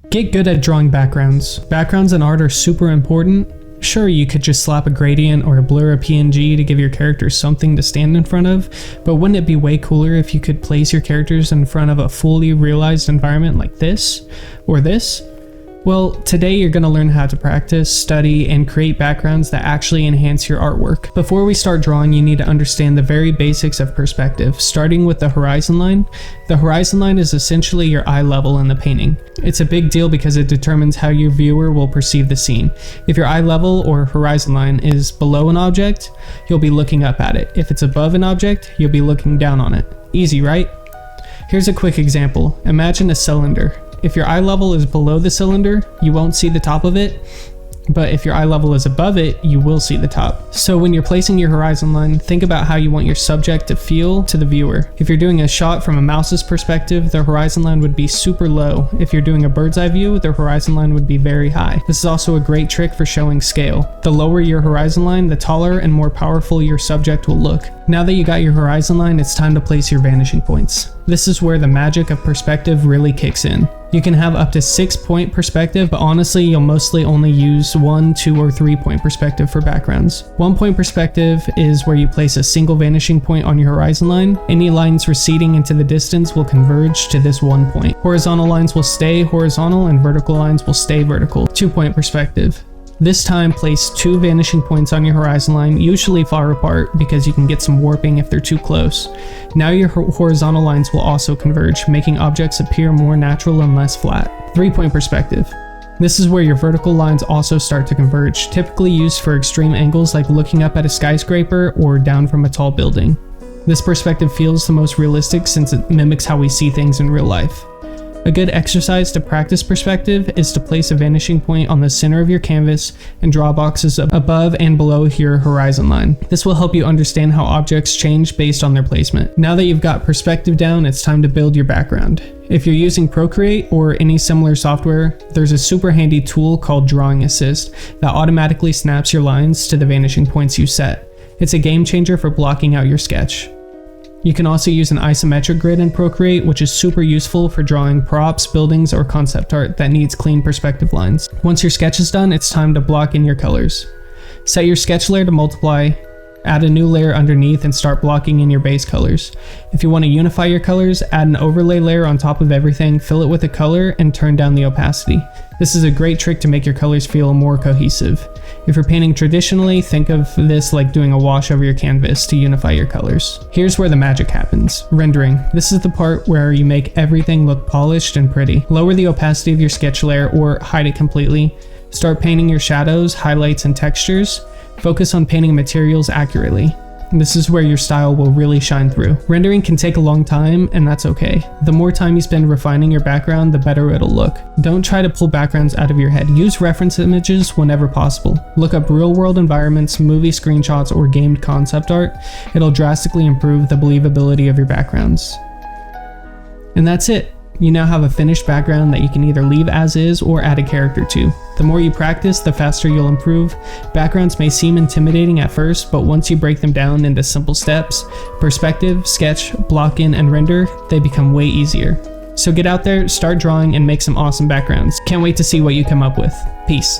Get good at drawing backgrounds. Backgrounds in art are super important. Sure, you could just slap a gradient or blur a PNG to give your character something to stand in front of, but wouldn't it be way cooler if you could place your characters in front of a fully realized environment like this, or this? Well, today you're going to learn how to practice, study, and create backgrounds that actually enhance your artwork. Before we start drawing, you need to understand the very basics of perspective, starting with the horizon line. The horizon line is essentially your eye level in the painting. It's a big deal because it determines how your viewer will perceive the scene. If your eye level or horizon line is below an object, you'll be looking up at it. If it's above an object, you'll be looking down on it. Easy, right? Here's a quick example. Imagine a cylinder. If your eye level is below the cylinder, you won't see the top of it, but if your eye level is above it, you will see the top. So when you're placing your horizon line, think about how you want your subject to feel to the viewer. If you're doing a shot from a mouse's perspective, the horizon line would be super low. If you're doing a bird's eye view, the horizon line would be very high. This is also a great trick for showing scale. The lower your horizon line, the taller and more powerful your subject will look. Now that you got your horizon line, it's time to place your vanishing points. This is where the magic of perspective really kicks in. You can have up to 6-point perspective, but honestly, you'll mostly only use 1, 2, or 3-point perspective for backgrounds. 1-point perspective is where you place a single vanishing point on your horizon line. Any lines receding into the distance will converge to this 1 point. Horizontal lines will stay horizontal and vertical lines will stay vertical. 2-point perspective. This time, place 2 vanishing points on your horizon line, usually far apart because you can get some warping if they're too close. Now your horizontal lines will also converge, making objects appear more natural and less flat. 3-point perspective. This is where your vertical lines also start to converge, typically used for extreme angles like looking up at a skyscraper or down from a tall building. This perspective feels the most realistic since it mimics how we see things in real life. A good exercise to practice perspective is to place a vanishing point on the center of your canvas and draw boxes above and below your horizon line. This will help you understand how objects change based on their placement. Now that you've got perspective down, it's time to build your background. If you're using Procreate or any similar software, there's a super handy tool called Drawing Assist that automatically snaps your lines to the vanishing points you set. It's a game changer for blocking out your sketch. You can also use an isometric grid in Procreate, which is super useful for drawing props, buildings, or concept art that needs clean perspective lines. Once your sketch is done, it's time to block in your colors. Set your sketch layer to multiply, add a new layer underneath, and start blocking in your base colors. If you want to unify your colors, add an overlay layer on top of everything, fill it with a color, and turn down the opacity. This is a great trick to make your colors feel more cohesive. If you're painting traditionally, think of this like doing a wash over your canvas to unify your colors. Here's where the magic happens. Rendering. This is the part where you make everything look polished and pretty. Lower the opacity of your sketch layer or hide it completely. Start painting your shadows, highlights, and textures. Focus on painting materials accurately. This is where your style will really shine through. Rendering can take a long time, and that's okay. The more time you spend refining your background, the better it'll look. Don't try to pull backgrounds out of your head. Use reference images whenever possible. Look up real-world environments, movie screenshots, or gamed concept art. It'll drastically improve the believability of your backgrounds. And that's it. You now have a finished background that you can either leave as is or add a character to. The more you practice, the faster you'll improve. Backgrounds may seem intimidating at first, but once you break them down into simple steps, perspective, sketch, block in, and render, they become way easier. So get out there, start drawing, and make some awesome backgrounds. Can't wait to see what you come up with. Peace.